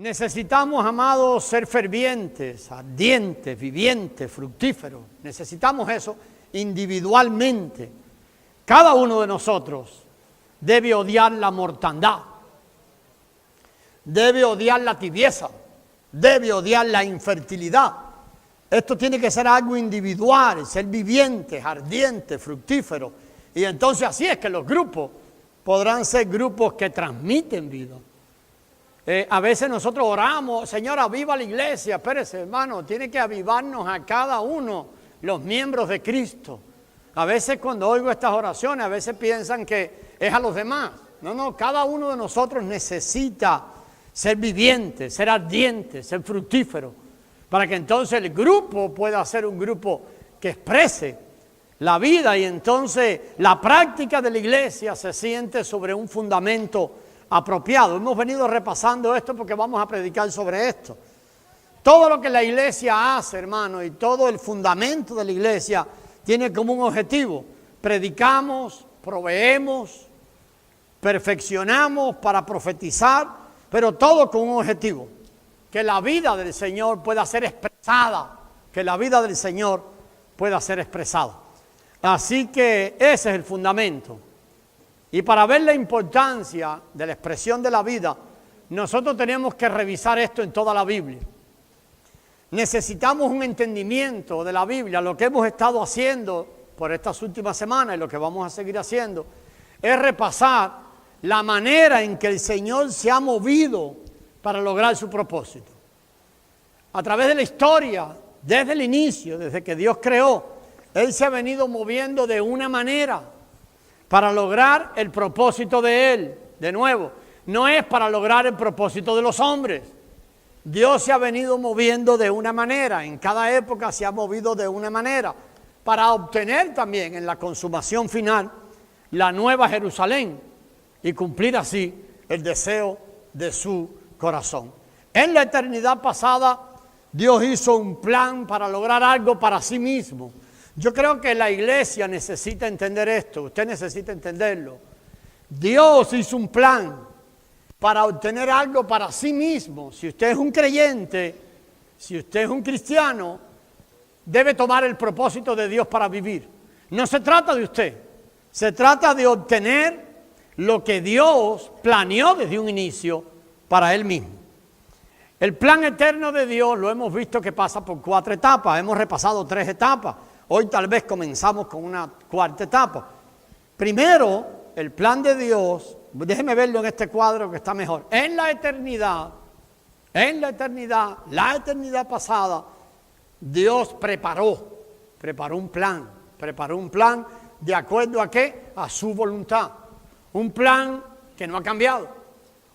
Necesitamos, amados, ser fervientes, ardientes, vivientes, fructíferos. Necesitamos eso individualmente. Cada uno de nosotros debe odiar la mortandad, debe odiar la tibieza, debe odiar la infertilidad. Esto tiene que ser algo individual, ser vivientes, ardientes, fructíferos. Y entonces así es que los grupos podrán ser grupos que transmiten vida. A veces nosotros oramos, Señor, aviva la iglesia. Espérese, hermano, tiene que avivarnos a cada uno, los miembros de Cristo. A veces cuando oigo estas oraciones, a veces piensan que es a los demás. No, cada uno de nosotros necesita ser viviente, ser ardiente, ser fructífero, para que entonces el grupo pueda ser un grupo que exprese la vida y entonces la práctica de la iglesia se siente sobre un fundamento apropiado. Hemos venido repasando esto porque vamos a predicar sobre esto. Todo lo que la iglesia hace, hermano, y todo el fundamento de la iglesia tiene como un objetivo. Predicamos, proveemos, perfeccionamos para profetizar, pero todo con un objetivo. Que la vida del Señor pueda ser expresada. Que la vida del Señor pueda ser expresada. Así que ese es el fundamento. Y para ver la importancia de la expresión de la vida, nosotros tenemos que revisar esto en toda la Biblia. Necesitamos un entendimiento de la Biblia. Lo que hemos estado haciendo por estas últimas semanas y lo que vamos a seguir haciendo es repasar la manera en que el Señor se ha movido para lograr su propósito. A través de la historia, desde el inicio, desde que Dios creó, Él se ha venido moviendo de una manera para lograr el propósito de Él. De nuevo, no es para lograr el propósito de los hombres. Dios se ha venido moviendo de una manera, en cada época se ha movido de una manera, para obtener también en la consumación final la nueva Jerusalén y cumplir así el deseo de su corazón. En la eternidad pasada, Dios hizo un plan para lograr algo para sí mismo. Yo creo que la iglesia necesita entender esto, usted necesita entenderlo. Dios hizo un plan para obtener algo para sí mismo. Si usted es un creyente, si usted es un cristiano, debe tomar el propósito de Dios para vivir. No se trata de usted, se trata de obtener lo que Dios planeó desde un inicio para Él mismo. El plan eterno de Dios lo hemos visto que pasa por 4 etapas, hemos repasado 3 etapas. Hoy tal vez comenzamos con una 4ª etapa. Primero, el plan de Dios, déjeme verlo en este cuadro que está mejor. En la eternidad pasada, Dios preparó un plan de acuerdo a qué? A su voluntad. Un plan que no ha cambiado,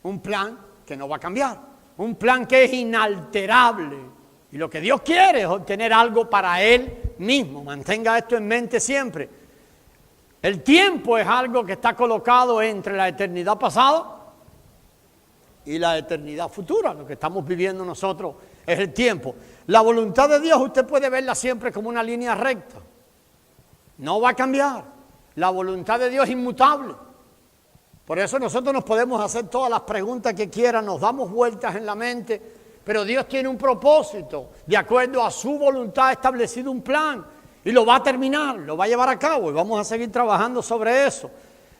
un plan que no va a cambiar, un plan que es inalterable. Y lo que Dios quiere es obtener algo para Él mismo. Mantenga esto en mente siempre. El tiempo es algo que está colocado entre la eternidad pasada y la eternidad futura. Lo que estamos viviendo nosotros es el tiempo. La voluntad de Dios usted puede verla siempre como una línea recta. No va a cambiar. La voluntad de Dios es inmutable. Por eso nosotros nos podemos hacer todas las preguntas que quieran, nos damos vueltas en la mente, pero Dios tiene un propósito, de acuerdo a su voluntad ha establecido un plan y lo va a terminar, lo va a llevar a cabo y vamos a seguir trabajando sobre eso.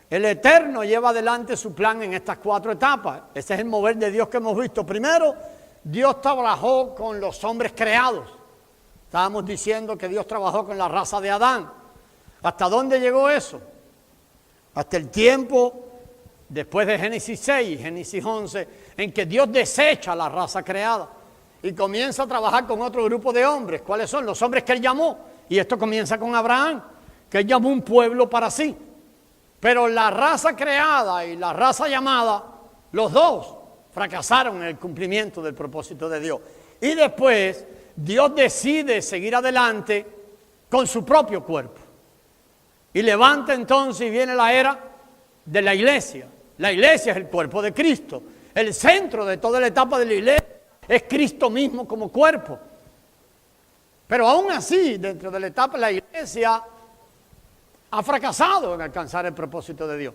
El Eterno lleva adelante su plan en estas 4 etapas. Ese es el mover de Dios que hemos visto. Primero, Dios trabajó con los hombres creados. Estábamos diciendo que Dios trabajó con la raza de Adán. ¿Hasta dónde llegó eso? Hasta el tiempo después de Génesis 6, Génesis 11, en que Dios desecha la raza creada y comienza a trabajar con otro grupo de hombres. ¿Cuáles son? Los hombres que Él llamó. Y esto comienza con Abraham, que Él llamó un pueblo para sí. Pero la raza creada y la raza llamada, los dos fracasaron en el cumplimiento del propósito de Dios. Y después Dios decide seguir adelante con su propio cuerpo. Y levanta entonces y viene la era de la iglesia. La iglesia es el cuerpo de Cristo. El centro de toda la etapa de la iglesia es Cristo mismo como cuerpo. Pero aún así, dentro de la etapa, la iglesia ha fracasado en alcanzar el propósito de Dios.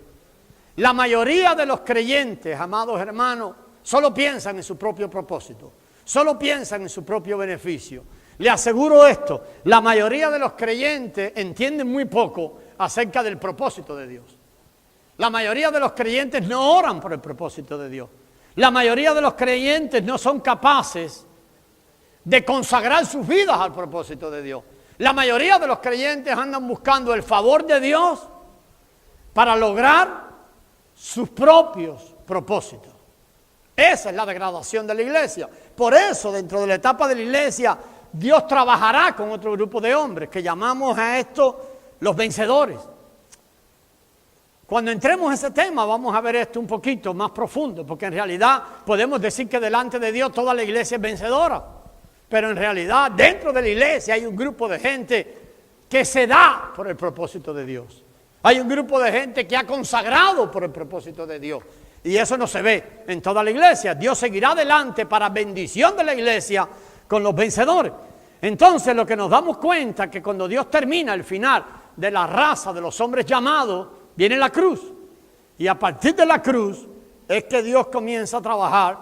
La mayoría de los creyentes, amados hermanos, solo piensan en su propio propósito, solo piensan en su propio beneficio. Le aseguro esto, la mayoría de los creyentes entienden muy poco acerca del propósito de Dios. La mayoría de los creyentes no oran por el propósito de Dios. La mayoría de los creyentes no son capaces de consagrar sus vidas al propósito de Dios. La mayoría de los creyentes andan buscando el favor de Dios para lograr sus propios propósitos. Esa es la degradación de la iglesia. Por eso, dentro de la etapa de la iglesia, Dios trabajará con otro grupo de hombres que llamamos a esto los vencedores. Cuando entremos en ese tema vamos a ver esto un poquito más profundo, porque en realidad podemos decir que delante de Dios toda la iglesia es vencedora. Pero en realidad dentro de la iglesia hay un grupo de gente que se da por el propósito de Dios. Hay un grupo de gente que ha consagrado por el propósito de Dios. Y eso no se ve en toda la iglesia. Dios seguirá adelante para bendición de la iglesia con los vencedores. Entonces lo que nos damos cuenta es que cuando Dios termina el final de la raza de los hombres llamados, viene la cruz. Y a partir de la cruz es que Dios comienza a trabajar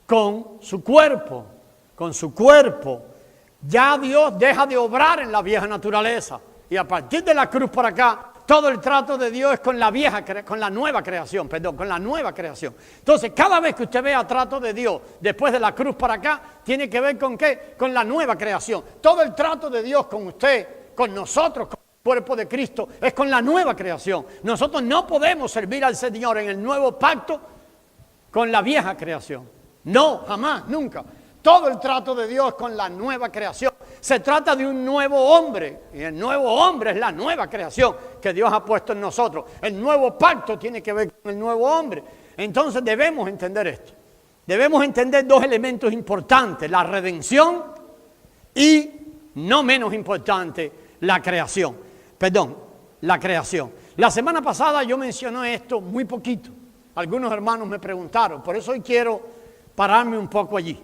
con su cuerpo. Con su cuerpo. Ya Dios deja de obrar en la vieja naturaleza. Y a partir de la cruz para acá, todo el trato de Dios es con la nueva creación. Entonces, cada vez que usted vea trato de Dios después de la cruz para acá, tiene que ver con ¿qué? Con la nueva creación. Todo el trato de Dios con usted, con nosotros, con el cuerpo de Cristo, es con la nueva creación. Nosotros no podemos servir al Señor en el nuevo pacto con la vieja creación. No, jamás, nunca. Todo el trato de Dios con la nueva creación. Se trata de un nuevo hombre. Y el nuevo hombre es la nueva creación que Dios ha puesto en nosotros. El nuevo pacto tiene que ver con el nuevo hombre. Entonces debemos entender esto. Debemos entender dos elementos importantes. La redención y, no menos importante, la creación. La creación. La semana pasada yo mencioné esto muy poquito. Algunos hermanos me preguntaron. Por eso hoy quiero pararme un poco allí.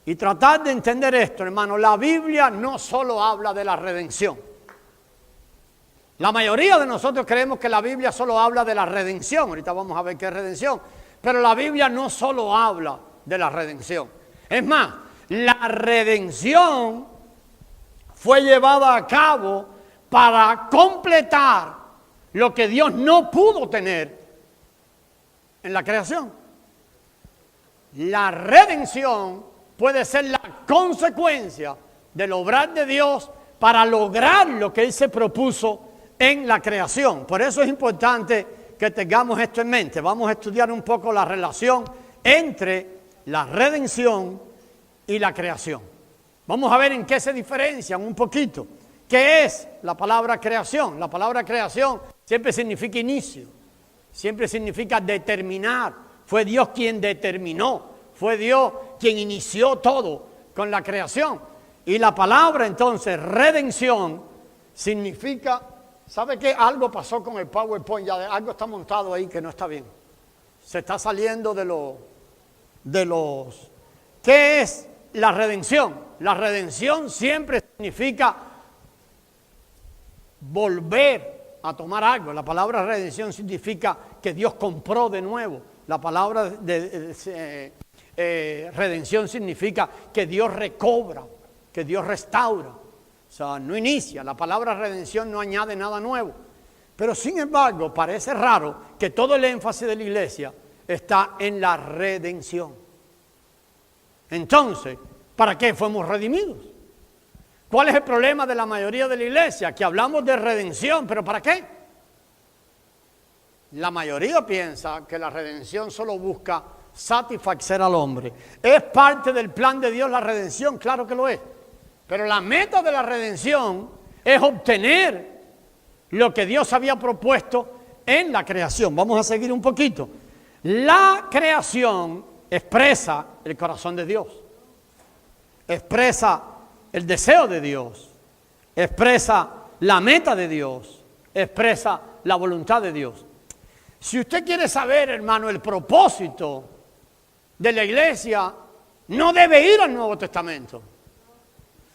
Y tratar de entender esto, hermano. La Biblia no solo habla de la redención. La mayoría de nosotros creemos que la Biblia solo habla de la redención. Ahorita vamos a ver qué es redención. Pero la Biblia no solo habla de la redención. Es más, la redención fue llevada a cabo para completar lo que Dios no pudo tener en la creación. La redención puede ser la consecuencia del obrar de Dios para lograr lo que Él se propuso en la creación. Por eso es importante que tengamos esto en mente. Vamos a estudiar un poco la relación entre la redención y la creación. Vamos a ver en qué se diferencian un poquito. ¿Qué es la palabra creación? La palabra creación siempre significa inicio, siempre significa determinar. Fue Dios quien determinó. Fue Dios quien inició todo con la creación. Y la palabra entonces, redención, significa, ¿sabe qué? Algo pasó con el PowerPoint, ya algo está montado ahí que no está bien. Se está saliendo de los... ¿Qué es la redención? La redención siempre significa volver a tomar algo. La palabra redención significa que Dios compró de nuevo. La palabra redención significa que Dios recobra, que Dios restaura. O sea, no inicia. La palabra redención no añade nada nuevo. Pero sin embargo, parece raro que todo el énfasis de la iglesia está en la redención. Entonces, ¿para qué fuimos redimidos? ¿Cuál es el problema de la mayoría de la iglesia? Que hablamos de redención, ¿pero para qué? La mayoría piensa que la redención solo busca satisfacer al hombre. ¿Es parte del plan de Dios la redención? Claro que lo es. Pero la meta de la redención es obtener lo que Dios había propuesto en la creación. Vamos a seguir un poquito. La creación expresa el corazón de Dios. Expresa el deseo de Dios. Expresa la meta de Dios. Expresa la voluntad de Dios. Si usted quiere saber, hermano, el propósito de la iglesia, no debe ir al Nuevo Testamento.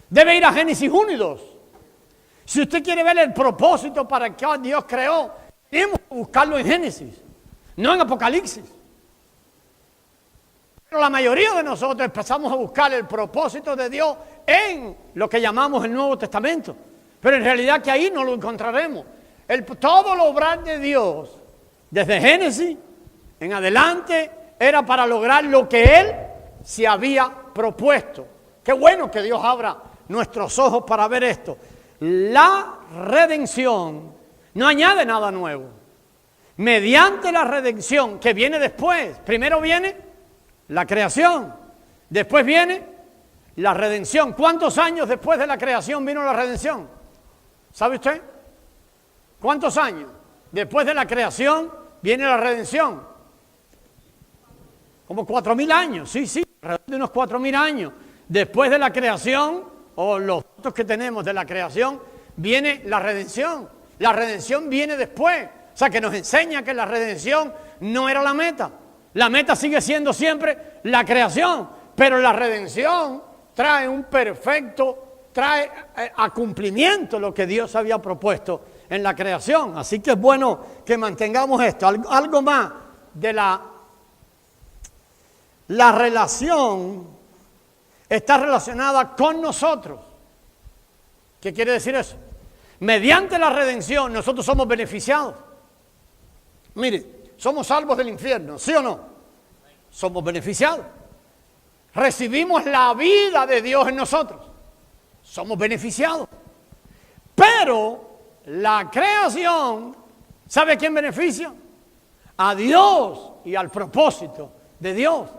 Debe ir a Génesis 1 y 2. Si usted quiere ver el propósito para el que Dios creó, tenemos que buscarlo en Génesis, no en Apocalipsis. Pero la mayoría de nosotros empezamos a buscar el propósito de Dios en lo que llamamos el Nuevo Testamento. Pero en realidad que ahí no lo encontraremos. Todo el obrar de Dios, desde Génesis en adelante, era para lograr lo que Él se había propuesto. Qué bueno que Dios abra nuestros ojos para ver esto. La redención no añade nada nuevo. Mediante la redención que viene después, primero viene la creación, después viene la redención. ¿Cuántos años después de la creación vino la redención? ¿Sabe usted? ¿Cuántos años después de la creación viene la redención? Como 4.000 años, sí, alrededor de unos 4.000 años. Después de la creación, o los datos que tenemos de la creación, viene la redención. La redención viene después. O sea, que nos enseña que la redención no era la meta. La meta sigue siendo siempre la creación, pero la redención trae a cumplimiento lo que Dios había propuesto en la creación. Así que es bueno que mantengamos esto. Algo más de la relación está relacionada con nosotros. ¿Qué quiere decir eso? Mediante la redención nosotros somos beneficiados. Mire, somos salvos del infierno, ¿sí o no? Somos beneficiados. Recibimos la vida de Dios en nosotros. Somos beneficiados. Pero la creación, ¿sabe a quién beneficia? A Dios y al propósito de Dios.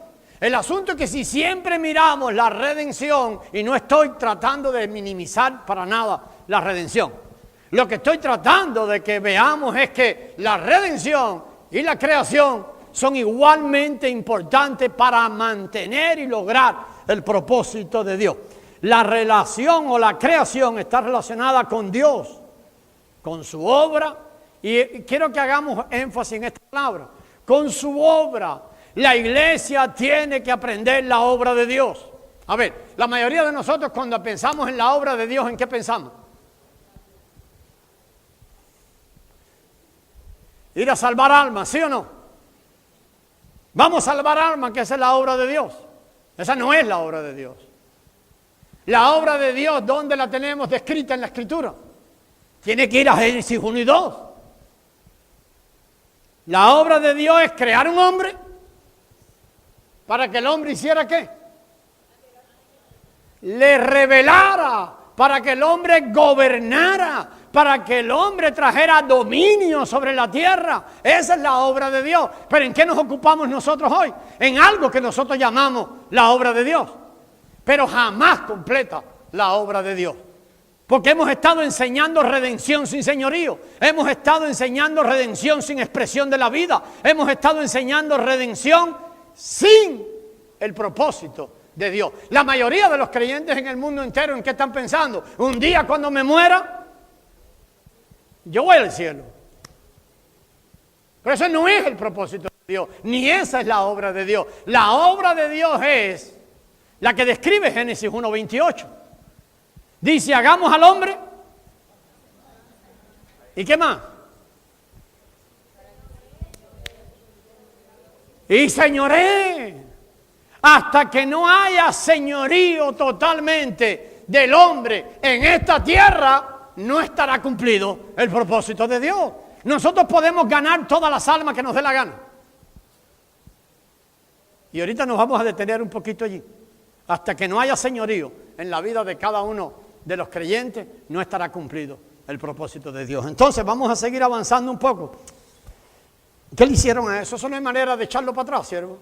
El asunto es que si siempre miramos la redención, y no estoy tratando de minimizar para nada la redención, lo que estoy tratando de que veamos es que la redención y la creación son igualmente importantes para mantener y lograr el propósito de Dios. La relación o la creación está relacionada con Dios, con su obra, y quiero que hagamos énfasis en esta palabra, con su obra. La iglesia tiene que aprender la obra de Dios. A ver, la mayoría de nosotros cuando pensamos en la obra de Dios, ¿en qué pensamos? Ir a salvar almas, ¿sí o no? Vamos a salvar almas, que esa es la obra de Dios. Esa no es la obra de Dios. La obra de Dios, ¿dónde la tenemos descrita en la Escritura? Tiene que ir a Génesis 1 y 2. La obra de Dios es crear un hombre para que el hombre hiciera ¿qué? Le revelara, para que el hombre gobernara, para que el hombre trajera dominio sobre la tierra. Esa es la obra de Dios. Pero ¿en qué nos ocupamos nosotros hoy? En algo que nosotros llamamos la obra de Dios, pero jamás completa la obra de Dios. Porque hemos estado enseñando redención sin señorío. Hemos estado enseñando redención sin expresión de la vida. Hemos estado enseñando redención sin el propósito de Dios. La mayoría de los creyentes en el mundo entero, ¿en qué están pensando? Un día cuando me muera, yo voy al cielo. Pero eso no es el propósito de Dios, ni esa es la obra de Dios. La obra de Dios es la que describe Génesis 1:28. Dice, hagamos al hombre. ¿Y qué más? Y señoré. Hasta que no haya señorío totalmente del hombre en esta tierra, no estará cumplido el propósito de Dios. Nosotros podemos ganar todas las almas que nos dé la gana. Y ahorita nos vamos a detener un poquito allí. Hasta que no haya señorío en la vida de cada uno de los creyentes, no estará cumplido el propósito de Dios. Entonces vamos a seguir avanzando un poco. ¿Qué le hicieron a eso? Eso no hay manera de echarlo para atrás, siervo.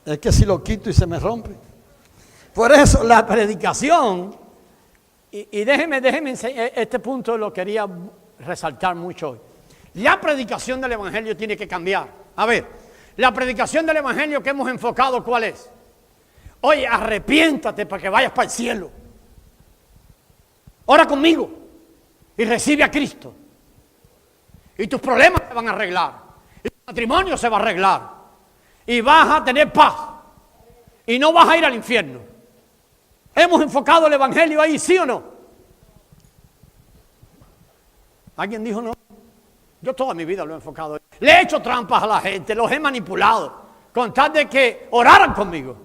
Es que si lo quito y se me rompe. Por eso la predicación, y déjeme enseñar, este punto lo quería resaltar mucho hoy. La predicación del evangelio tiene que cambiar. A ver, la predicación del evangelio que hemos enfocado, ¿cuál es? Oye, arrepiéntate para que vayas para el cielo. Ora conmigo y recibe a Cristo. Y tus problemas se van a arreglar. Y tu matrimonio se va a arreglar. Y vas a tener paz. Y no vas a ir al infierno. ¿Hemos enfocado el evangelio ahí, sí o no? Alguien dijo no. Yo toda mi vida lo he enfocado. Le he hecho trampas a la gente, los he manipulado, con tal de que oraran conmigo.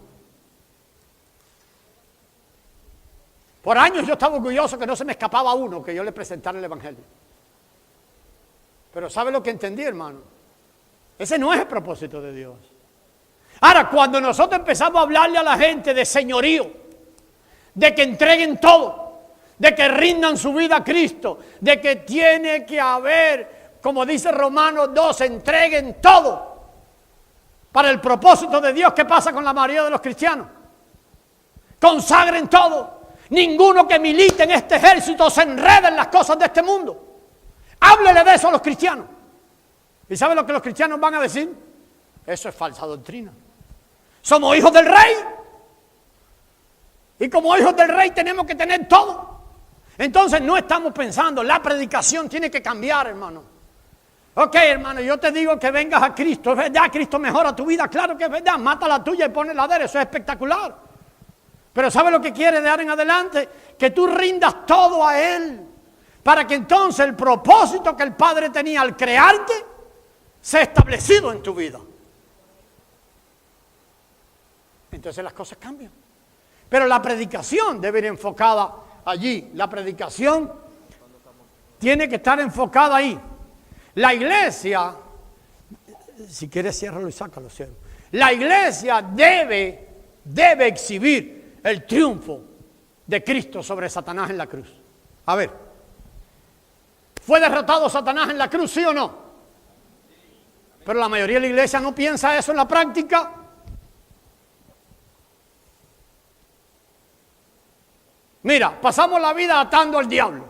Por años yo estaba orgulloso que no se me escapaba uno que yo le presentara el Evangelio. Pero ¿sabe lo que entendí, hermano? Ese no es el propósito de Dios. Ahora, cuando nosotros empezamos a hablarle a la gente de señorío, de que entreguen todo, de que rindan su vida a Cristo, de que tiene que haber, como dice Romanos 2, entreguen todo para el propósito de Dios. ¿Qué pasa con la mayoría de los cristianos? Consagren todo. Ninguno que milite en este ejército se enreda en las cosas de este mundo. Háblele de eso a los cristianos. ¿Y sabe lo que los cristianos van a decir? Eso es falsa doctrina. Somos hijos del rey. Y como hijos del rey tenemos que tener todo. Entonces no estamos pensando, la predicación tiene que cambiar, hermano. Ok, hermano, yo te digo que vengas a Cristo. ¿Es verdad? Cristo mejora tu vida. Claro que es verdad. Mata la tuya y pone la de él. Eso es espectacular. Pero ¿sabe lo que quiere de ahora en adelante? Que tú rindas todo a Él. Para que entonces el propósito que el Padre tenía al crearte sea establecido en tu vida. Entonces las cosas cambian. Pero la predicación debe ir enfocada allí. La predicación tiene que estar enfocada ahí. La iglesia, si quieres ciérralo y sácalo, cielo. La iglesia debe exhibir el triunfo de Cristo sobre Satanás en la cruz. A ver, ¿fue derrotado Satanás en la cruz, sí o no? Pero la mayoría de la iglesia no piensa eso en la práctica. Mira, pasamos la vida atando al diablo,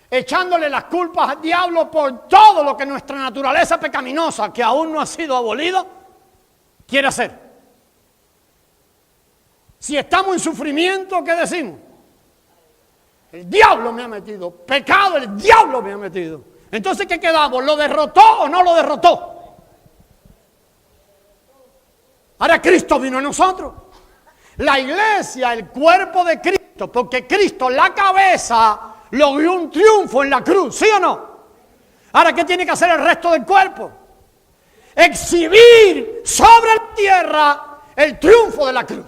echándole las culpas al diablo por todo lo que nuestra naturaleza pecaminosa, que aún no ha sido abolida, quiere hacer. Si estamos en sufrimiento, ¿qué decimos? El diablo me ha metido, pecado, el diablo me ha metido. Entonces, ¿qué quedamos? ¿Lo derrotó o no lo derrotó? Ahora Cristo vino a nosotros. La iglesia, el cuerpo de Cristo, porque Cristo, la cabeza, logró un triunfo en la cruz, ¿sí o no? Ahora, ¿qué tiene que hacer el resto del cuerpo? Exhibir sobre la tierra el triunfo de la cruz.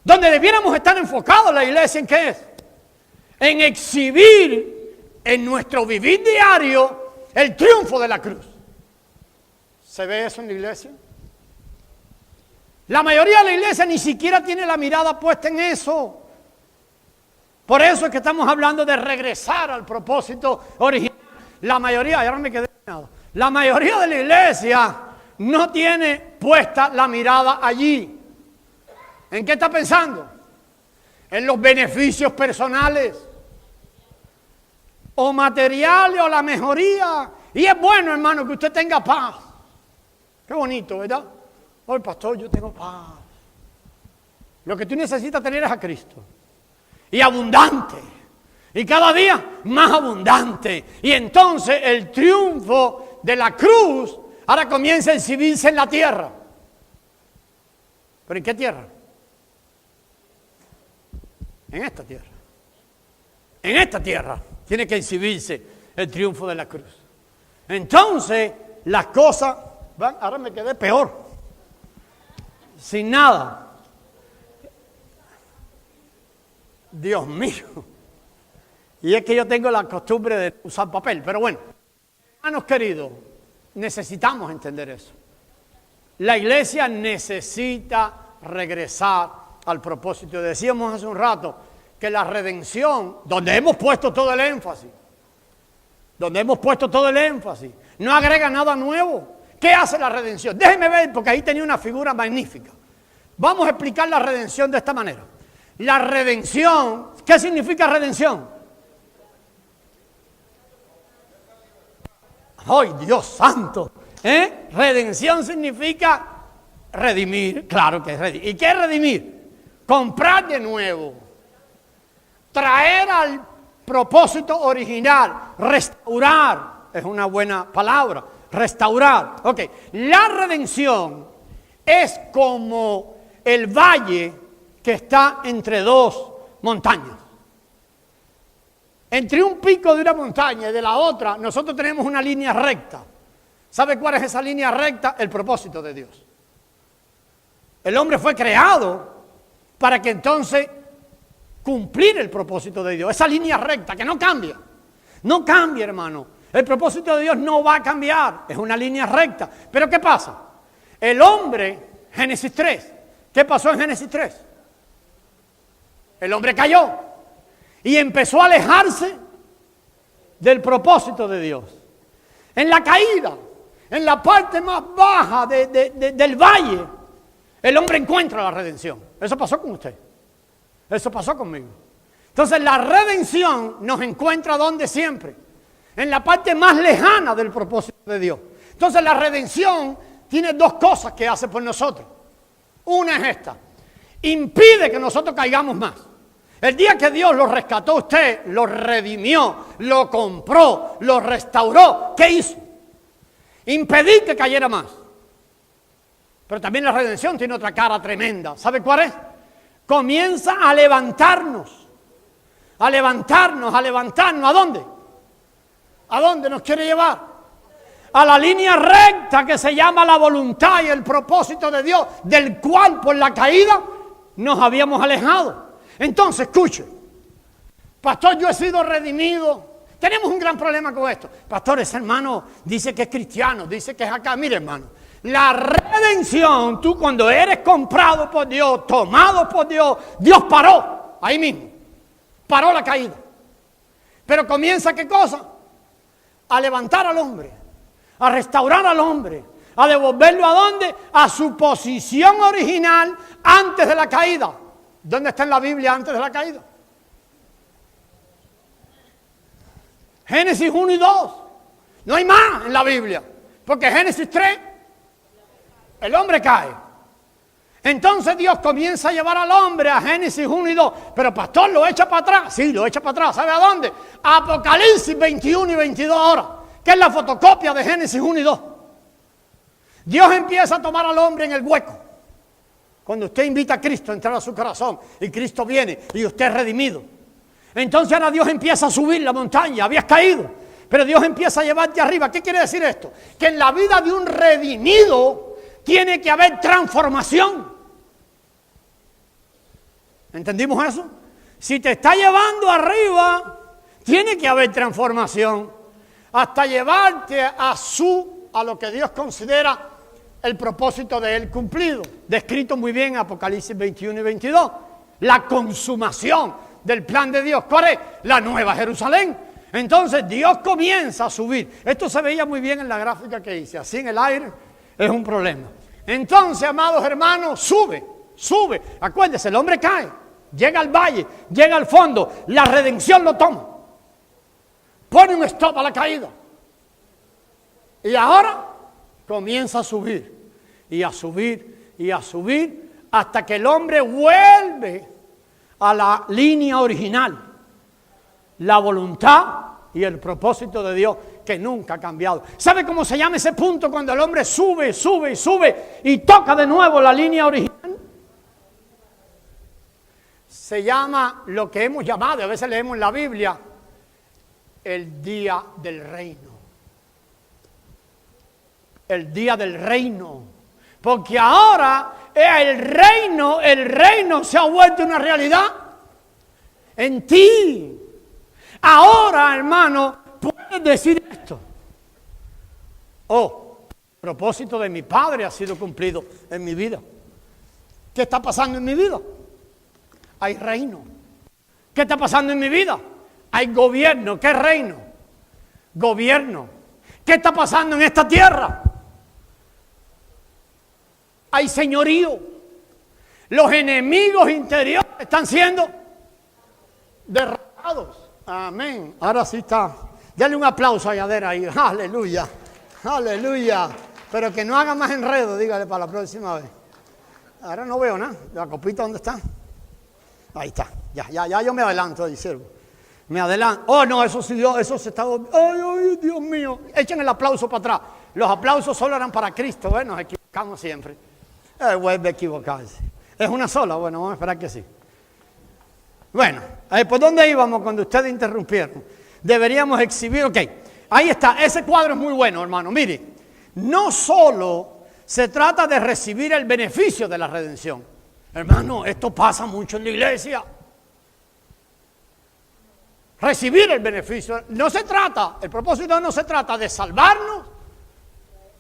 Donde debiéramos estar enfocados la iglesia, ¿en qué es? En exhibir en nuestro vivir diario el triunfo de la cruz. ¿Se ve eso en la iglesia? La mayoría de la iglesia ni siquiera tiene la mirada puesta en eso. Por eso es que estamos hablando de regresar al propósito original. La mayoría, ahora me quedé peinado. La mayoría de la iglesia no tiene puesta la mirada allí. ¿En qué está pensando? En los beneficios personales o materiales o la mejoría. Y es bueno, hermano, que usted tenga paz. Qué bonito, ¿verdad? Oye, pastor, yo tengo paz. Lo que tú necesitas tener es a Cristo. Y abundante. Y cada día más abundante. Y entonces el triunfo de la cruz ahora comienza a exhibirse en la tierra. ¿Pero en qué tierra? En esta tierra. En esta tierra tiene que exhibirse el triunfo de la cruz. Entonces, las cosas van, ahora me quedé peor. Sin nada. Dios mío. Y es que yo tengo la costumbre de usar papel. Pero bueno, hermanos queridos, necesitamos entender eso. La iglesia necesita regresar al propósito. Decíamos hace un rato que la redención, donde hemos puesto todo el énfasis, no agrega nada nuevo. ¿Qué hace la redención? Déjenme ver, porque ahí tenía una figura magnífica. Vamos a explicar la redención de esta manera. La redención, ¿qué significa redención? ¡Ay, Dios santo! Redención significa redimir, claro que es redimir. ¿Y qué es redimir? Comprar de nuevo, traer al propósito original, restaurar, es una buena palabra, restaurar. Ok, la redención es como el valle que está entre dos montañas. Entre un pico de una montaña y de la otra, nosotros tenemos una línea recta. ¿Sabe cuál es esa línea recta? El propósito de Dios. El hombre fue creado para que entonces cumplir el propósito de Dios. Esa línea recta que no cambia. No cambia, hermano. El propósito de Dios no va a cambiar. Es una línea recta. Pero ¿qué pasa? El hombre, Génesis 3. ¿Qué pasó en Génesis 3? El hombre cayó y empezó a alejarse del propósito de Dios. En la caída, en la parte más baja del valle, el hombre encuentra la redención. Eso pasó con usted. Eso pasó conmigo. Entonces la redención nos encuentra ¿dónde siempre? En la parte más lejana del propósito de Dios. Entonces la redención tiene dos cosas que hace por nosotros. Una es esta: impide que nosotros caigamos más. El día que Dios lo rescató a usted, lo redimió, lo compró, lo restauró, ¿qué hizo? Impedir que cayera más. Pero también la redención tiene otra cara tremenda. ¿Sabe cuál es? Comienza a levantarnos. A levantarnos, a levantarnos. ¿A dónde? ¿A dónde nos quiere llevar? A la línea recta que se llama la voluntad y el propósito de Dios, del cual por la caída nos habíamos alejado. Entonces, escuche, pastor, yo he sido redimido. Tenemos un gran problema con esto. Pastor, ese hermano dice que es cristiano, dice que es acá. Mire, hermano, la redención, tú cuando eres comprado por Dios, tomado por Dios, Dios paró, ahí mismo, paró la caída. Pero comienza, ¿qué cosa? A levantar al hombre, a restaurar al hombre, a devolverlo ¿a dónde? A su posición original antes de la caída. ¿Dónde está en la Biblia antes de la caída? Génesis 1 y 2. No hay más en la Biblia. Porque Génesis 3, el hombre cae. Entonces Dios comienza a llevar al hombre a Génesis 1 y 2. Pero pastor, ¿lo echa para atrás? Sí, lo echa para atrás. ¿Sabe a dónde? Apocalipsis 21 y 22 ahora. Que es la fotocopia de Génesis 1 y 2. Dios empieza a tomar al hombre en el hueco. Cuando usted invita a Cristo a entrar a su corazón y Cristo viene y usted es redimido. Entonces ahora Dios empieza a subir la montaña. Habías caído, pero Dios empieza a llevarte arriba. ¿Qué quiere decir esto? Que en la vida de un redimido tiene que haber transformación. ¿Entendimos eso? Si te está llevando arriba, tiene que haber transformación. Hasta llevarte a lo que Dios considera el propósito de Él cumplido, descrito muy bien en Apocalipsis 21 y 22. La consumación del plan de Dios. ¿Cuál es? La Nueva Jerusalén. Entonces Dios comienza a subir. Esto se veía muy bien en la gráfica que hice. Así en el aire es un problema. Entonces, amados hermanos, sube. Acuérdense, el hombre cae, llega al valle, llega al fondo. La redención lo toma. Pone un stop a la caída. Y ahora comienza a subir. Y a subir, y a subir, hasta que el hombre vuelve a la línea original. La voluntad y el propósito de Dios que nunca ha cambiado. ¿Sabe cómo se llama ese punto cuando el hombre sube y toca de nuevo la línea original? Se llama lo que hemos llamado, a veces leemos en la Biblia, el día del reino. El día del reino. Porque ahora el reino se ha vuelto una realidad en ti. Ahora, hermano, puedes decir esto: oh, el propósito de mi Padre ha sido cumplido en mi vida. ¿Qué está pasando en mi vida? Hay reino. ¿Qué está pasando en mi vida? Hay gobierno. ¿Qué reino? Gobierno. ¿Qué está pasando en esta tierra? Hay señorío. Los enemigos interiores están siendo derrotados. Amén. Ahora sí está. Dale un aplauso a Yadera ahí. Aleluya. Aleluya. Pero que no haga más enredo, dígale para la próxima vez. Ahora no veo nada. ¿La copita dónde está? Ahí está. Ya yo me adelanto, ahí, siervo. Me adelanto. Oh, no, eso sí, eso se está. Ay, Dios mío. Echen el aplauso para atrás. Los aplausos solo eran para Cristo, ¿ves? Nos equivocamos siempre. Vuelve a equivocarse. ¿Es una sola? Bueno, vamos a esperar que sí. Bueno, ¿por dónde íbamos cuando ustedes interrumpieron? Deberíamos exhibir, ok. Ahí está, ese cuadro es muy bueno, hermano. Mire, no solo se trata de recibir el beneficio de la redención. Hermano, esto pasa mucho en la iglesia. Recibir el beneficio. No se trata, el propósito no se trata de salvarnos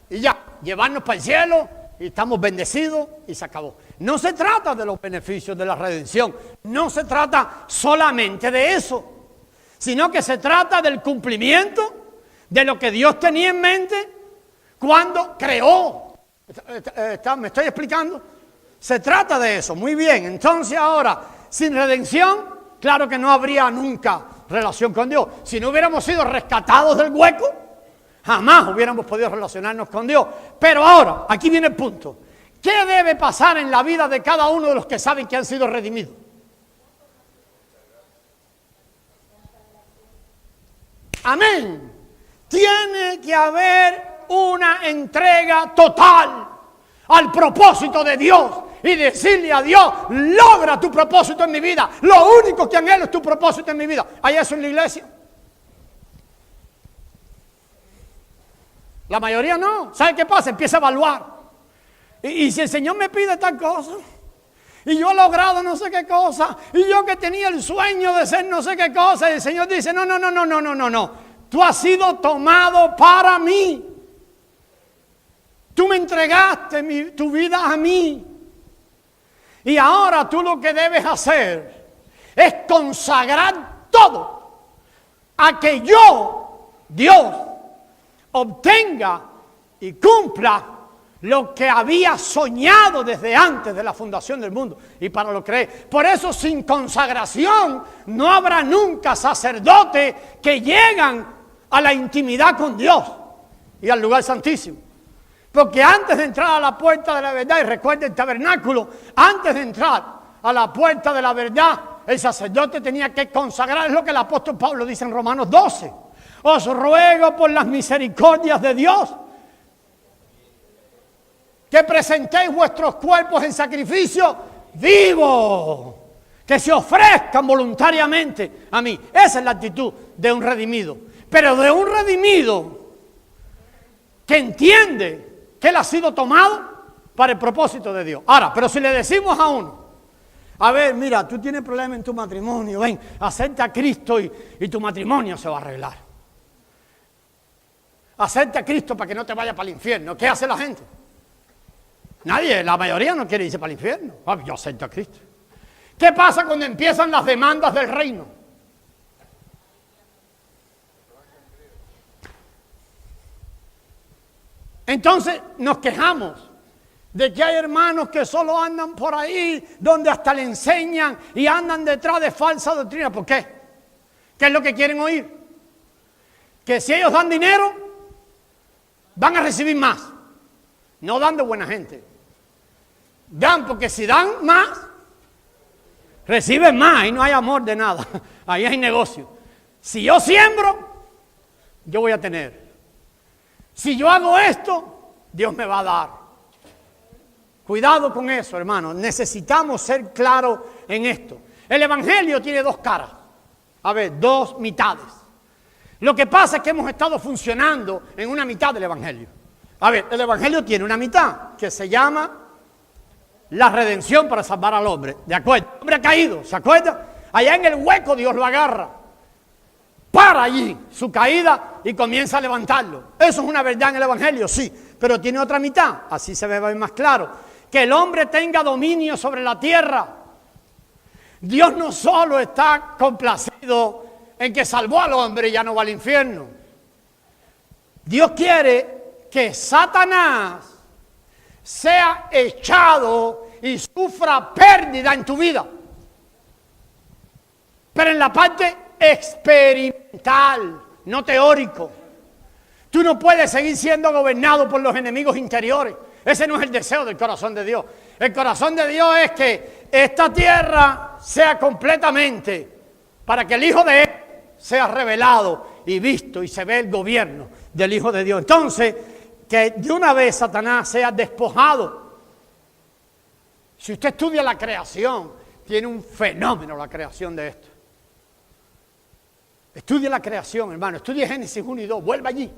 y ya, llevarnos para el cielo y estamos bendecidos y se acabó. No se trata de los beneficios de la redención. No se trata solamente de eso, sino que se trata del cumplimiento de lo que Dios tenía en mente cuando creó. ¿Me estoy explicando? Se trata de eso, muy bien. Entonces ahora, sin redención, claro que no habría nunca relación con Dios. Si no hubiéramos sido rescatados del hueco, jamás hubiéramos podido relacionarnos con Dios. Pero ahora, aquí viene el punto. ¿Qué debe pasar en la vida de cada uno de los que saben que han sido redimidos? Amén. Tiene que haber una entrega total al propósito de Dios y decirle a Dios, logra tu propósito en mi vida. Lo único que anhelo es tu propósito en mi vida. ¿Hay eso en la iglesia? La mayoría no. ¿Sabe qué pasa? Empieza a evaluar. Y si el Señor me pide tal cosa, y yo he logrado no sé qué cosa, y yo que tenía el sueño de ser no sé qué cosa, y el Señor dice, no. Tú has sido tomado para mí. Tú me entregaste tu vida a mí. Y ahora tú lo que debes hacer es consagrar todo a que yo, Dios, obtenga y cumpla lo que había soñado desde antes de la fundación del mundo y para lo creé. Por eso sin consagración no habrá nunca sacerdotes que llegan a la intimidad con Dios y al lugar santísimo. Porque antes de entrar a la puerta de la verdad, y recuerda el tabernáculo, antes de entrar a la puerta de la verdad, el sacerdote tenía que consagrar, es lo que el apóstol Pablo dice en Romanos 12. Os ruego por las misericordias de Dios que presentéis vuestros cuerpos en sacrificio vivo, que se ofrezcan voluntariamente a mí. Esa es la actitud de un redimido. Pero de un redimido que entiende que él ha sido tomado para el propósito de Dios. Ahora, pero si le decimos a uno, a ver, mira, tú tienes problemas en tu matrimonio, ven, acepta a Cristo y tu matrimonio se va a arreglar. Acepta a Cristo para que no te vaya para el infierno. ¿Qué hace la gente? Nadie, la mayoría no quiere irse para el infierno. Yo acepto a Cristo. ¿Qué pasa cuando empiezan las demandas del reino? Entonces nos quejamos de que hay hermanos que solo andan por ahí, donde hasta le enseñan y andan detrás de falsa doctrina. ¿Por qué? ¿Qué es lo que quieren oír? Que si ellos dan dinero, van a recibir más. No dan de buena gente. Dan porque si dan más, reciben más y no hay amor de nada. Ahí hay negocio. Si yo siembro, yo voy a tener. Si yo hago esto, Dios me va a dar. Cuidado con eso, hermano. Necesitamos ser claros en esto. El evangelio tiene dos caras. A ver, dos mitades. Lo que pasa es que hemos estado funcionando en una mitad del evangelio. A ver, el evangelio tiene una mitad que se llama la redención para salvar al hombre. ¿De acuerdo? El hombre ha caído, ¿se acuerda? Allá en el hueco Dios lo agarra. Para allí su caída y comienza a levantarlo. Eso es una verdad en el evangelio, sí. Pero tiene otra mitad, así se ve más claro. Que el hombre tenga dominio sobre la tierra. Dios no solo está complacido en que salvó al hombre y ya no va al infierno. Dios quiere que Satanás sea echado y sufra pérdida en tu vida. Pero en la parte experimental, no teórico. Tú no puedes seguir siendo gobernado por los enemigos interiores. Ese no es el deseo del corazón de Dios. El corazón de Dios es que esta tierra sea completamente para que el Hijo de Él sea revelado y visto y se ve el gobierno del Hijo de Dios. Entonces, que de una vez Satanás sea despojado. Si usted estudia la creación, tiene un fenómeno la creación de esto. Estudie la creación, hermano. Estudie Génesis 1 y 2. Vuelva allí.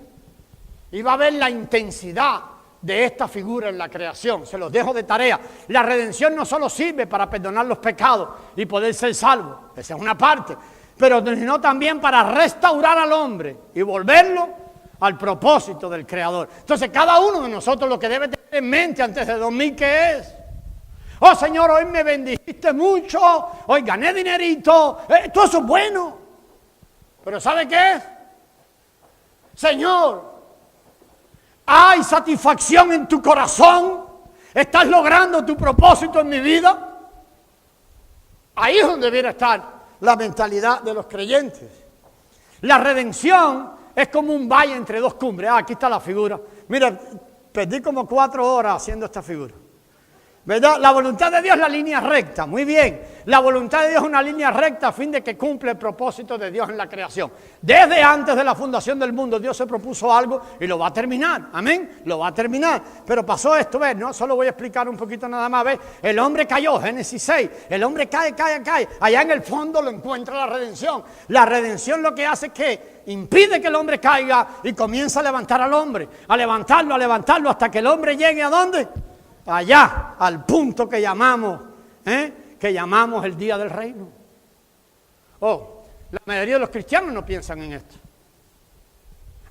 Y va a ver la intensidad de esta figura en la creación. Se los dejo de tarea. La redención no solo sirve para perdonar los pecados y poder ser salvo. Esa es una parte. Pero sino también para restaurar al hombre y volverlo al propósito del Creador. Entonces, cada uno de nosotros lo que debe tener en mente antes de dormir, ¿qué es? Oh, Señor, hoy me bendijiste mucho. Hoy gané dinerito. Todo eso es bueno. Pero ¿sabe qué? Señor, ¿hay satisfacción en tu corazón? ¿Estás logrando tu propósito en mi vida? Ahí es donde debiera estar la mentalidad de los creyentes. La redención es como un valle entre dos cumbres. Aquí está la figura. Mira, perdí como 4 horas haciendo esta figura. ¿Verdad? La voluntad de Dios es la línea recta, muy bien. La voluntad de Dios es una línea recta a fin de que cumpla el propósito de Dios en la creación. Desde antes de la fundación del mundo, Dios se propuso algo y lo va a terminar. Amén, lo va a terminar. Pero pasó esto, ¿ves? No, solo voy a explicar un poquito nada más, ¿ves? El hombre cayó, Génesis 6. El hombre cae. Allá en el fondo lo encuentra la redención. La redención lo que hace es que impide que el hombre caiga y comienza a levantar al hombre. A levantarlo hasta que el hombre llegue ¿a dónde? Allá, al punto que llamamos el día del reino. Oh, la mayoría de los cristianos no piensan en esto.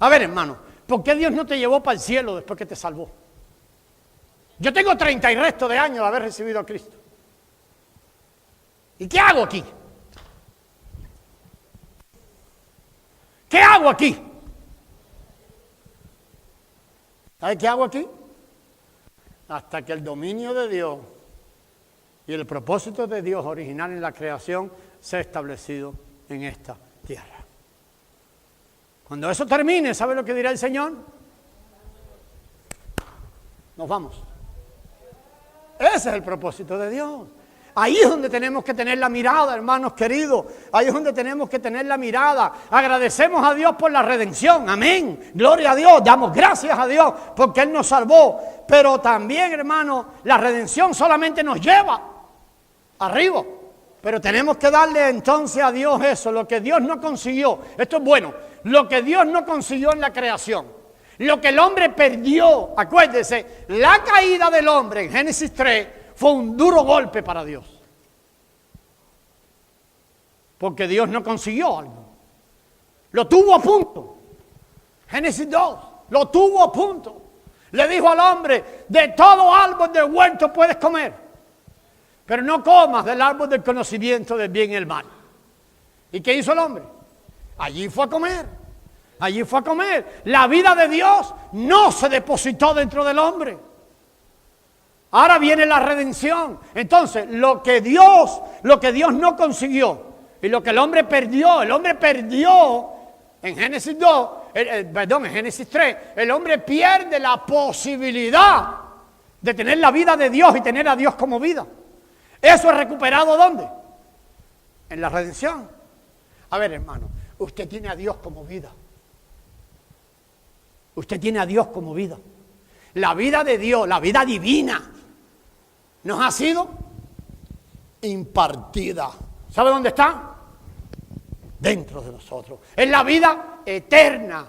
A ver, hermano, ¿por qué Dios no te llevó para el cielo después que te salvó? Yo tengo 30 y resto de años de haber recibido a Cristo. ¿Y qué hago aquí? ¿Qué hago aquí? ¿Sabe qué hago aquí? Hasta que el dominio de Dios y el propósito de Dios original en la creación sea establecido en esta tierra. Cuando eso termine, ¿sabe lo que dirá el Señor? Nos vamos. Ese es el propósito de Dios. Ahí es donde tenemos que tener la mirada, hermanos queridos. Ahí es donde tenemos que tener la mirada. Agradecemos a Dios por la redención. Amén. Gloria a Dios. Damos gracias a Dios porque Él nos salvó. Pero también, hermanos, la redención solamente nos lleva arriba. Pero tenemos que darle entonces a Dios eso, lo que Dios no consiguió. Esto es bueno. Lo que Dios no consiguió en la creación. Lo que el hombre perdió. Acuérdese, la caída del hombre en Génesis 3 fue un duro golpe para Dios. Porque Dios no consiguió algo. Lo tuvo a punto. Génesis 2, lo tuvo a punto. Le dijo al hombre, de todo árbol del huerto puedes comer, pero no comas del árbol del conocimiento del bien y el mal. ¿Y qué hizo el hombre? Allí fue a comer. Allí fue a comer. La vida de Dios no se depositó dentro del hombre. Ahora viene la redención. Entonces, lo que Dios no consiguió y lo que el hombre perdió en Génesis 2, en Génesis 3, el hombre pierde la posibilidad de tener la vida de Dios y tener a Dios como vida. ¿Eso es recuperado dónde? En la redención. A ver, hermano, usted tiene a Dios como vida. Usted tiene a Dios como vida. La vida de Dios, la vida divina, nos ha sido impartida. ¿Sabe dónde está? Dentro de nosotros. Es la vida eterna.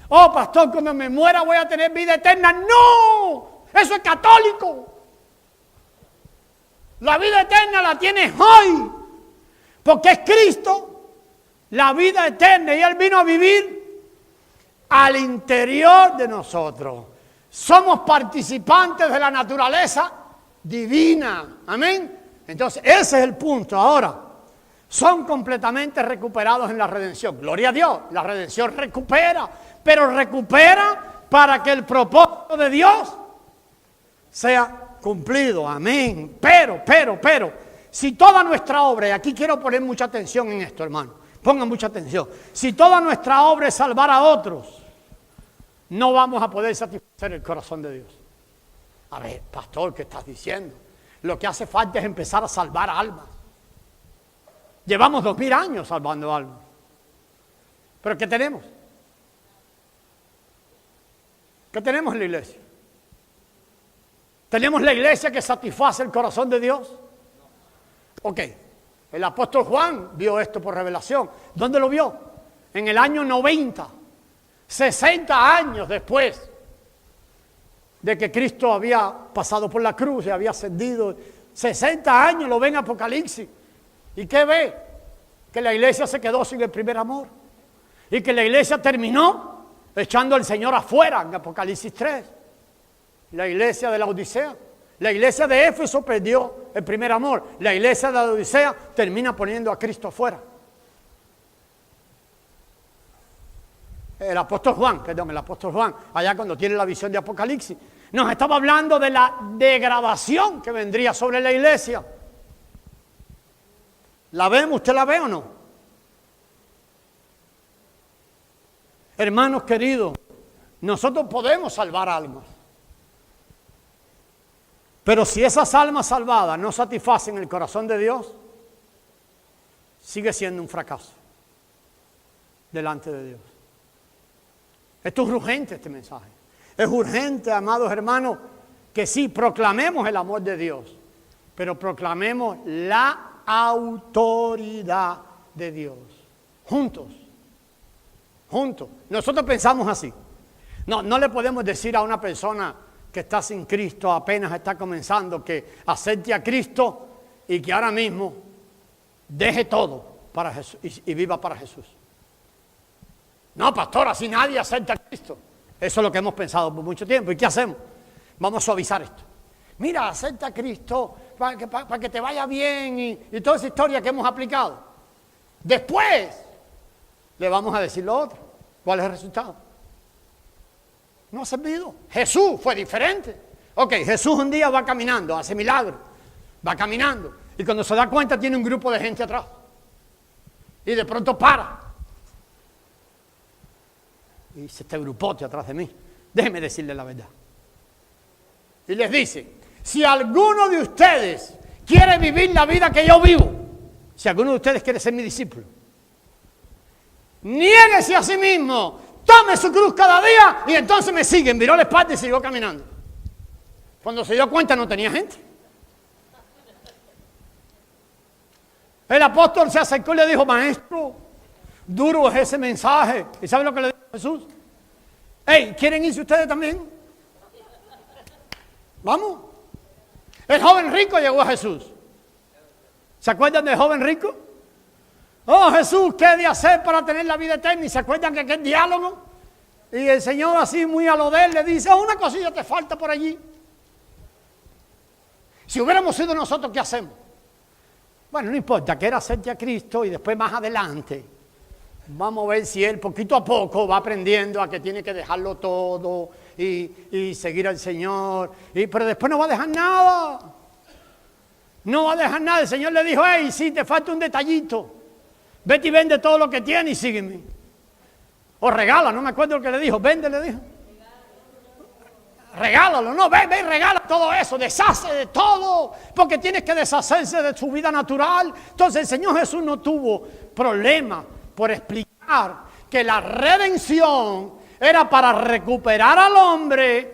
Oh, pastor, cuando me muera voy a tener vida eterna. ¡No! Eso es católico. La vida eterna la tienes hoy. Porque es Cristo la vida eterna. Y Él vino a vivir al interior de nosotros. Somos participantes de la naturaleza divina. Amén. Entonces, ese es el punto. Ahora, son completamente recuperados en la redención. Gloria a Dios. La redención recupera, pero recupera para que el propósito de Dios sea cumplido. Amén. Pero, si toda nuestra obra, y aquí quiero poner mucha atención en esto, hermano, pongan mucha atención. Si toda nuestra obra es salvar a otros, no vamos a poder satisfacer el corazón de Dios. A ver, pastor, ¿qué estás diciendo? Lo que hace falta es empezar a salvar almas. Llevamos 2000 años salvando almas. ¿Pero qué tenemos? ¿Qué tenemos en la iglesia? ¿Tenemos la iglesia que satisface el corazón de Dios? Ok, el apóstol Juan vio esto por revelación. ¿Dónde lo vio? En el año 90, 60 años después de que Cristo había pasado por la cruz y había ascendido. 60 años lo ve en Apocalipsis. ¿Y qué ve? Que la iglesia se quedó sin el primer amor. Y que la iglesia terminó echando al Señor afuera en Apocalipsis 3. La iglesia de la Odisea. La iglesia de Éfeso perdió el primer amor. La iglesia de la Odisea termina poniendo a Cristo afuera. El apóstol Juan, allá cuando tiene la visión de Apocalipsis, nos estaba hablando de la degradación que vendría sobre la iglesia. ¿La vemos? ¿Usted la ve o no? Hermanos queridos, nosotros podemos salvar almas. Pero si esas almas salvadas no satisfacen el corazón de Dios, sigue siendo un fracaso delante de Dios. Esto es urgente, este mensaje. Es urgente, amados hermanos, que sí, proclamemos el amor de Dios, pero proclamemos la autoridad de Dios. Juntos. Nosotros pensamos así. No le podemos decir a una persona que está sin Cristo, apenas está comenzando, que acepte a Cristo y que ahora mismo deje todo para Jesús y viva para Jesús. No, pastor, así nadie acepta a Cristo. Eso es lo que hemos pensado por mucho tiempo. ¿Y qué hacemos? Vamos a suavizar esto. Mira, acepta a Cristo para que te vaya bien y toda esa historia que hemos aplicado. Después le vamos a decir lo otro. ¿Cuál es el resultado? No ha servido. Jesús fue diferente. Ok, Jesús un día va caminando, hace milagros. Va caminando. Y cuando se da cuenta tiene un grupo de gente atrás. Y de pronto para. Y dice, este grupote atrás de mí, déjeme decirle la verdad. Y les dice, si alguno de ustedes quiere vivir la vida que yo vivo, si alguno de ustedes quiere ser mi discípulo, niéguese a sí mismo, tome su cruz cada día y entonces me siguen. Viró la espalda y siguió caminando. Cuando se dio cuenta no tenía gente. El apóstol se acercó y le dijo, maestro, duro es ese mensaje. ¿Y sabe lo que le dijo Jesús? Hey, ¿quieren irse ustedes también? Vamos. El joven rico llegó a Jesús. ¿Se acuerdan del joven rico? Oh, Jesús, ¿qué he de hacer para tener la vida eterna? ¿Y se acuerdan que aquel diálogo? Y el Señor así muy a lo de él le dice, una cosilla te falta por allí. Si hubiéramos sido nosotros, ¿qué hacemos? Bueno, no importa, que era acepte a Cristo y después más adelante vamos a ver si él poquito a poco va aprendiendo a que tiene que dejarlo todo y seguir al Señor. Pero después no va a dejar nada. No va a dejar nada. El Señor le dijo, hey, sí, te falta un detallito. Vete y vende todo lo que tienes y sígueme. O regala, no me acuerdo lo que le dijo. Vende, le dijo. Regálalo, no, ve y regala todo eso, deshace de todo, porque tienes que deshacerse de tu vida natural. Entonces el Señor Jesús no tuvo problema por explicar que la redención era para recuperar al hombre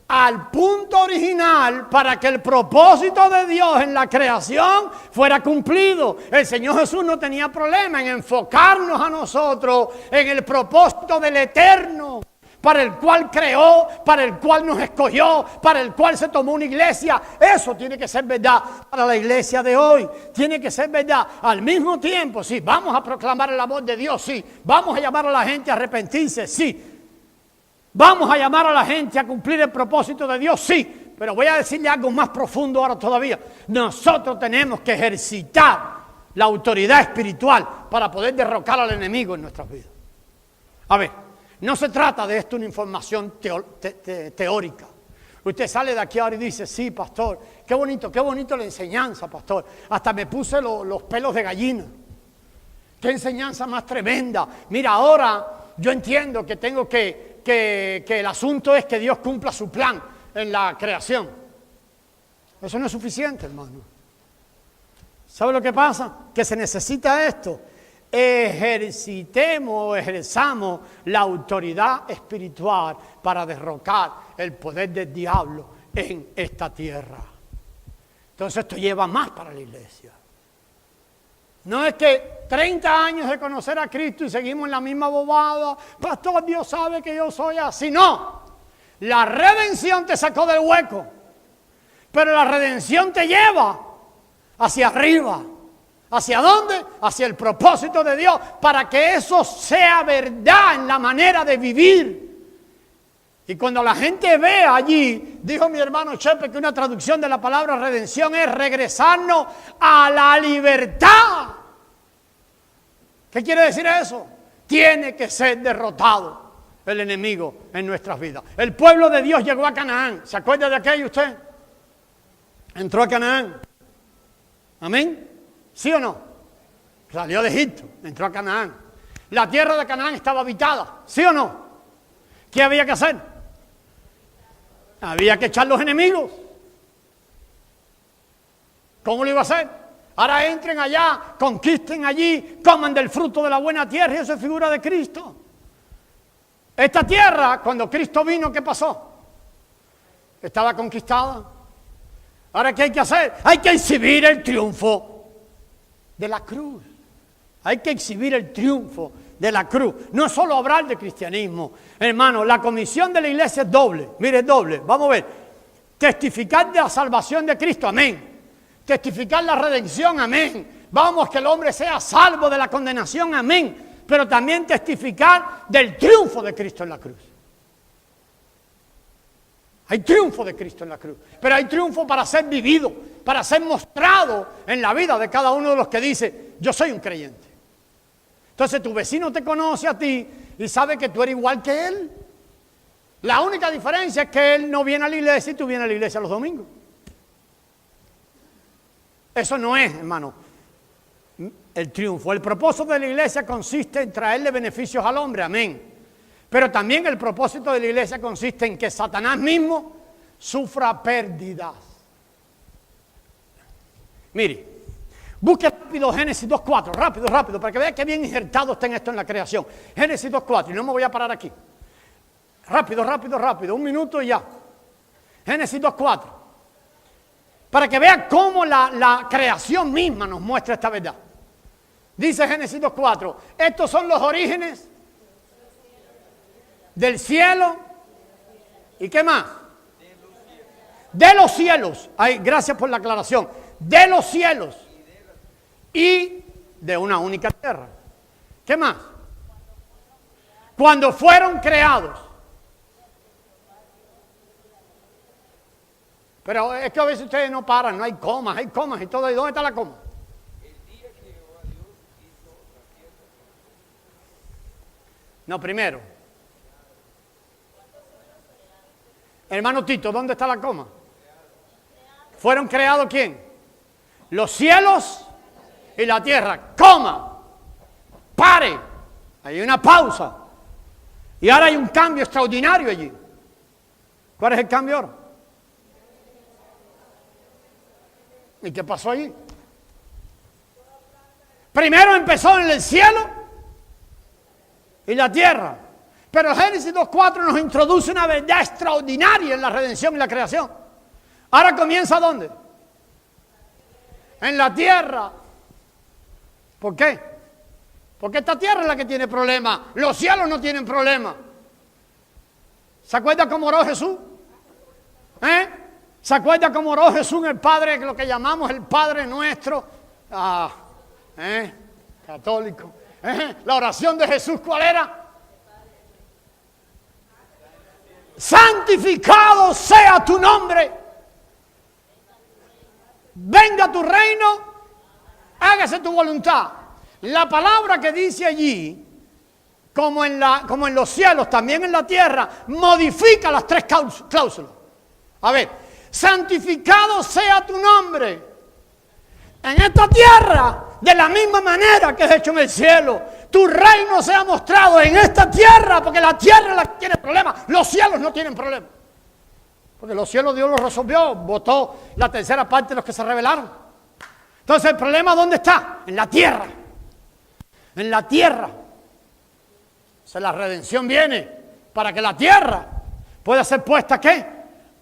al punto original para que el propósito de Dios en la creación fuera cumplido. El Señor Jesús no tenía problema en enfocarnos a nosotros en el propósito del eterno, para el cual creó, para el cual nos escogió, para el cual se tomó una iglesia. Eso tiene que ser verdad para la iglesia de hoy. Tiene que ser verdad. Al mismo tiempo, sí, vamos a proclamar el amor de Dios, sí. Vamos a llamar a la gente a arrepentirse, sí. Vamos a llamar a la gente a cumplir el propósito de Dios, sí. Pero voy a decirle algo más profundo ahora todavía. Nosotros tenemos que ejercitar la autoridad espiritual para poder derrocar al enemigo en nuestras vidas. A ver. No se trata de esto una información teórica. Usted sale de aquí ahora y dice, sí, pastor, qué bonito la enseñanza, pastor. Hasta me puse los pelos de gallina. Qué enseñanza más tremenda. Mira, ahora yo entiendo que tengo que el asunto es que Dios cumpla su plan en la creación. Eso no es suficiente, hermano. ¿Sabe lo que pasa? Que se necesita esto. Ejerzamos la autoridad espiritual para derrocar el poder del diablo en esta tierra. Entonces esto lleva más para la iglesia. No es que 30 años de conocer a Cristo y seguimos en la misma bobada. Pastor, Dios sabe que yo soy así. No, la redención te sacó del hueco, pero la redención te lleva hacia arriba. ¿Hacia dónde? Hacia el propósito de Dios, para que eso sea verdad en la manera de vivir. Y cuando la gente ve allí, dijo mi hermano Chepe que una traducción de la palabra redención es regresarnos a la libertad. ¿Qué quiere decir eso? Tiene que ser derrotado el enemigo en nuestras vidas. El pueblo de Dios llegó a Canaán. ¿Se acuerda de aquello usted? Entró a Canaán. ¿Amén? ¿Sí o no? Salió de Egipto, entró a Canaán. La tierra de Canaán estaba habitada. ¿Sí o no? ¿Qué había que hacer? Había que echar los enemigos. ¿Cómo lo iba a hacer? Ahora entren allá, conquisten allí, coman del fruto de la buena tierra, y eso es figura de Cristo. Esta tierra, cuando Cristo vino, ¿qué pasó? Estaba conquistada. Ahora, ¿qué hay que hacer? Hay que exhibir el triunfo de la cruz. Hay que exhibir el triunfo de la cruz. No es solo hablar de cristianismo. Hermano, la comisión de la iglesia es doble. Mire, es doble. Vamos a ver. Testificar de la salvación de Cristo. Amén. Testificar la redención. Amén. Vamos, que el hombre sea salvo de la condenación. Amén. Pero también testificar del triunfo de Cristo en la cruz. Hay triunfo de Cristo en la cruz, pero hay triunfo para ser vivido, para ser mostrado en la vida de cada uno de los que dice, yo soy un creyente. Entonces tu vecino te conoce a ti y sabe que tú eres igual que él. La única diferencia es que él no viene a la iglesia y tú vienes a la iglesia los domingos. Eso no es, hermano, el triunfo. El propósito de la iglesia consiste en traerle beneficios al hombre, amén. Pero también el propósito de la iglesia consiste en que Satanás mismo sufra pérdidas. Mire, busque rápido Génesis 2.4, rápido, para que vea que bien injertado está en esto en la creación. Génesis 2.4, y no me voy a parar aquí. Rápido, 1 minuto y ya. Génesis 2.4. Para que vea cómo la creación misma nos muestra esta verdad. Dice Génesis 2.4, estos son los orígenes del cielo. ¿Y qué más? De los cielos. Ay, gracias por la aclaración. De los cielos y de una única tierra. ¿Qué más? Cuando fueron creados. Pero es que a veces ustedes no paran, no hay comas y todo. ¿Y dónde está la coma? No, primero. Hermano Tito, ¿dónde está la coma? ¿Fueron creados quién? Los cielos y la tierra. Coma. Pare. Hay una pausa. Y ahora hay un cambio extraordinario allí. ¿Cuál es el cambio ahora? ¿Y qué pasó allí? Primero empezó en el cielo y la tierra. Pero Génesis 2.4 nos introduce una verdad extraordinaria en la redención y la creación. Ahora comienza ¿dónde? En la tierra. ¿Por qué? Porque esta tierra es la que tiene problemas. Los cielos no tienen problemas. ¿Se acuerda cómo oró Jesús? ¿Se acuerda cómo oró Jesús en el Padre, lo que llamamos el Padre Nuestro? Católico. La oración de Jesús, ¿cuál era? Santificado sea tu nombre. Venga tu reino, hágase tu voluntad. La palabra que dice allí, como en los cielos, también en la tierra, modifica las 3 cláusulas. A ver, santificado sea tu nombre. En esta tierra, de la misma manera que es hecho en el cielo, tu reino sea mostrado en esta tierra, porque la tierra es la que tiene problemas, los cielos no tienen problemas. Porque los cielos Dios los resolvió, votó la tercera parte de los que se rebelaron. Entonces el problema ¿dónde está? En la tierra. En la tierra. O sea, la redención viene para que la tierra pueda ser puesta ¿qué?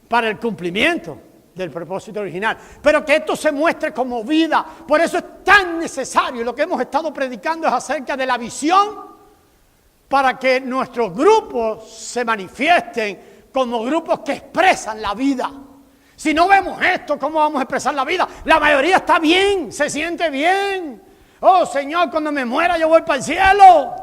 Para el cumplimiento del propósito original, pero que esto se muestre como vida. Por eso es tan necesario, lo que hemos estado predicando es acerca de la visión, para que nuestros grupos se manifiesten como grupos que expresan la vida. Si no vemos esto, ¿cómo vamos a expresar la vida? La mayoría está bien, se siente bien. Oh Señor, cuando me muera yo voy para el cielo.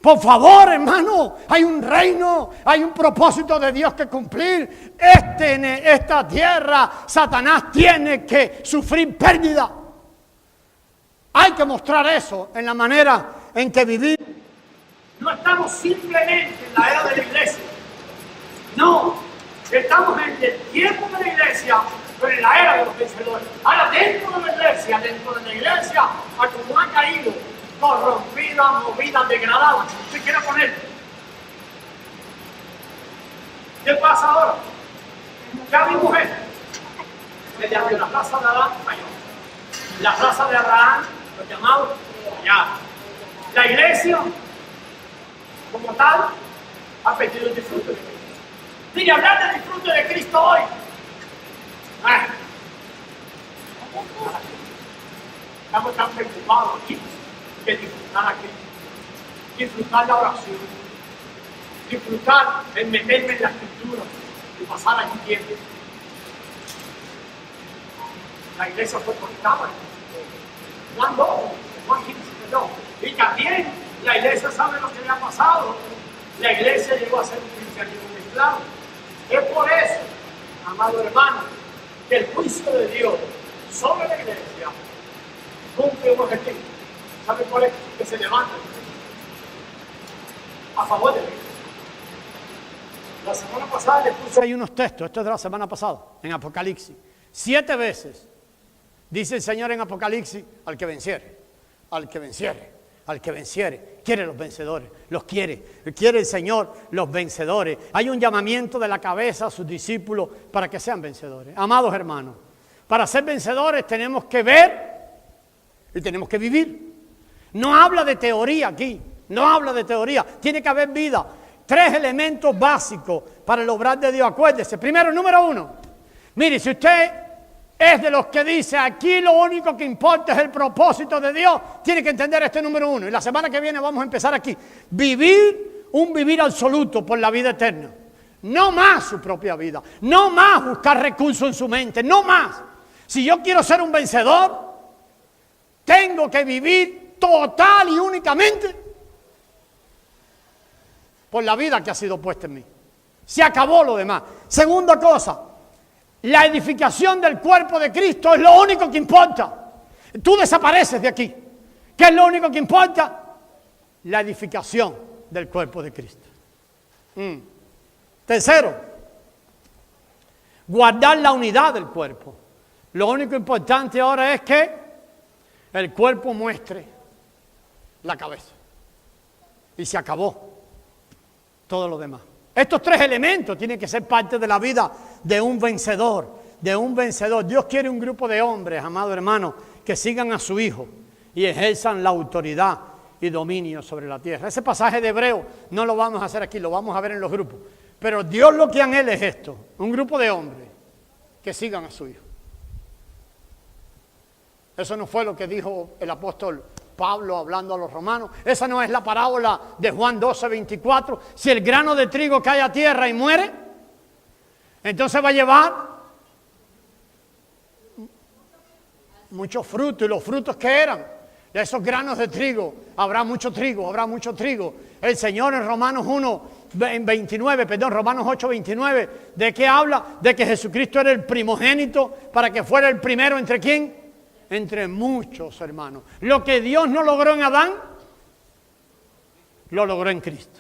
Por favor, hermano, hay un reino, hay un propósito de Dios que cumplir. En esta tierra, Satanás tiene que sufrir pérdida. Hay que mostrar eso en la manera en que vivimos. No estamos simplemente en la era de la iglesia. No, estamos en el tiempo de la iglesia, pero en la era de los vencedores. Ahora, dentro de la iglesia, a como ha caído, corrompida, movida, degradada. ¿Usted quiere poner? ¿Qué pasa ahora? Ya vimos esto. Mediante la raza de Adán falló. La raza de Abraham, los llamados, fallaron. La iglesia, como tal, ha perdido el disfrute de Cristo. Mire, hablar del disfrute de Cristo hoy. Estamos tan preocupados aquí que disfrutar aquí, disfrutar la oración, disfrutar en meterme en la escritura y pasar allí tiempo. La iglesia fue cortada, Juan 2, Juan 15, perdón. Y también la iglesia sabe lo que le ha pasado. La iglesia llegó a ser un cristianismo mezclado. Es por eso, amado hermano, que el juicio de Dios sobre la iglesia cumple un objetivo. ¿Sabe cuál es? Que se levanta a favor de la iglesia. La semana pasada le puse ahí unos textos, esto es de la semana pasada, en Apocalipsis. 7 veces dice el Señor en Apocalipsis: al que venciere, al que venciere, al que venciere. Quiere los vencedores, los quiere. Quiere el Señor los vencedores. Hay un llamamiento de la cabeza a sus discípulos para que sean vencedores. Amados hermanos, para ser vencedores tenemos que ver y tenemos que vivir. No habla de teoría aquí, no habla de teoría. Tiene que haber vida. 3 elementos básicos para el obrar de Dios. Acuérdese. Primero, número 1. Mire, si usted es de los que dice aquí lo único que importa es el propósito de Dios, tiene que entender este número 1. Y la semana que viene vamos a empezar aquí. Vivir un vivir absoluto por la vida eterna. No más su propia vida. No más buscar recursos en su mente. No más. Si yo quiero ser un vencedor, tengo que vivir total y únicamente por la vida que ha sido puesta en mí. Se acabó lo demás. Segunda cosa, la edificación del cuerpo de Cristo es lo único que importa. Tú desapareces de aquí. ¿Qué es lo único que importa? La edificación del cuerpo de Cristo. Tercero, guardar la unidad del cuerpo. Lo único importante ahora es que el cuerpo muestre la cabeza. Y se acabó todo lo demás. Estos 3 elementos tienen que ser parte de la vida de un vencedor, de un vencedor. Dios quiere un grupo de hombres, amado hermano, que sigan a su Hijo y ejerzan la autoridad y dominio sobre la tierra. Ese pasaje de Hebreo no lo vamos a hacer aquí, lo vamos a ver en los grupos. Pero Dios lo que anhela es esto, un grupo de hombres que sigan a su Hijo. Eso no fue lo que dijo el apóstol Pablo hablando a los romanos. Esa no es la parábola de Juan 12:24. Si el grano de trigo cae a tierra y muere, entonces va a llevar mucho fruto. ¿Y los frutos qué eran? De esos granos de trigo habrá mucho trigo, habrá mucho trigo. El Señor en Romanos 8:29, ¿de qué habla? De que Jesucristo era el primogénito para que fuera el primero entre ¿quién? Entre muchos hermanos. Lo que Dios no logró en Adán, lo logró en Cristo.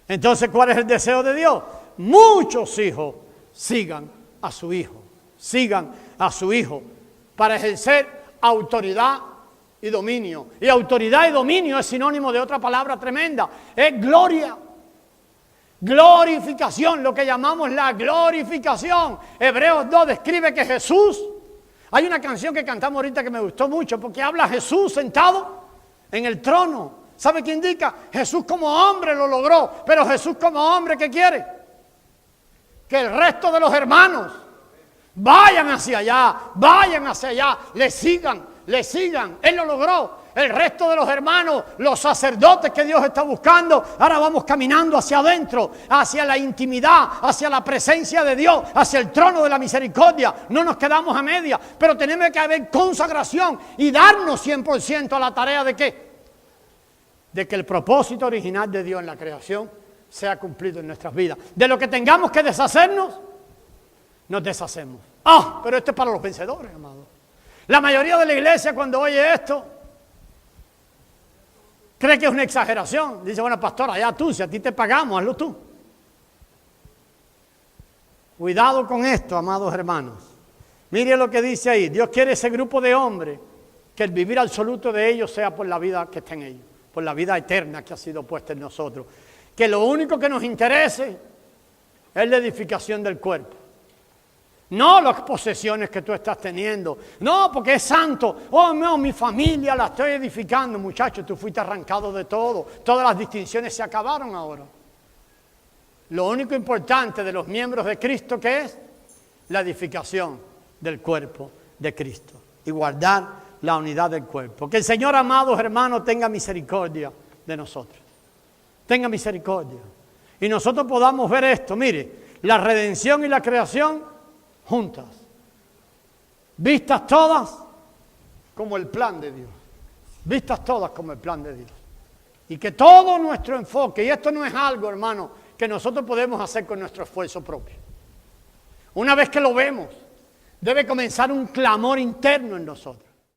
Entonces, ¿cuál es el deseo de Dios? Muchos hijos sigan a su Hijo. Sigan a su Hijo para ejercer autoridad y dominio. Y autoridad y dominio es sinónimo de otra palabra tremenda. Es gloria. Glorificación, lo que llamamos la glorificación. Hebreos 2 describe que Jesús... Hay una canción que cantamos ahorita que me gustó mucho porque habla Jesús sentado en el trono. ¿Sabe qué indica? Jesús como hombre lo logró, pero Jesús como hombre, ¿qué quiere? que el resto de los hermanos vayan hacia allá, le sigan. Él lo logró. El resto de los hermanos, los sacerdotes que Dios está buscando, ahora vamos caminando hacia adentro, hacia la intimidad, hacia la presencia de Dios, hacia el trono de la misericordia. No nos quedamos a media, pero tenemos que haber consagración y darnos 100% a la tarea de ¿qué? De que el propósito original de Dios en la creación sea cumplido en nuestras vidas. De lo que tengamos que deshacernos, nos deshacemos. Pero esto es para los vencedores, amados. La mayoría de la iglesia cuando oye esto cree que es una exageración. Dice, bueno, pastor, allá tú, si a ti te pagamos, hazlo tú. Cuidado con esto, amados hermanos. Mire lo que dice ahí. Dios quiere ese grupo de hombres, que el vivir absoluto de ellos sea por la vida que está en ellos, por la vida eterna que ha sido puesta en nosotros. Que lo único que nos interese es la edificación del cuerpo. No las posesiones que tú estás teniendo. No, porque es santo. Oh, no, mi familia la estoy edificando. Muchachos, tú fuiste arrancado de todo. Todas las distinciones se acabaron ahora. Lo único importante de los miembros de Cristo, ¿qué es? La edificación del cuerpo de Cristo. Y guardar la unidad del cuerpo. Que el Señor, amados hermanos, tenga misericordia de nosotros. Tenga misericordia. Y nosotros podamos ver esto. Mire, la redención y la creación juntas, vistas todas como el plan de Dios, vistas todas como el plan de Dios, y que todo nuestro enfoque, y esto no es algo, hermano, que nosotros podemos hacer con nuestro esfuerzo propio. Una vez que lo vemos, debe comenzar un clamor interno en nosotros.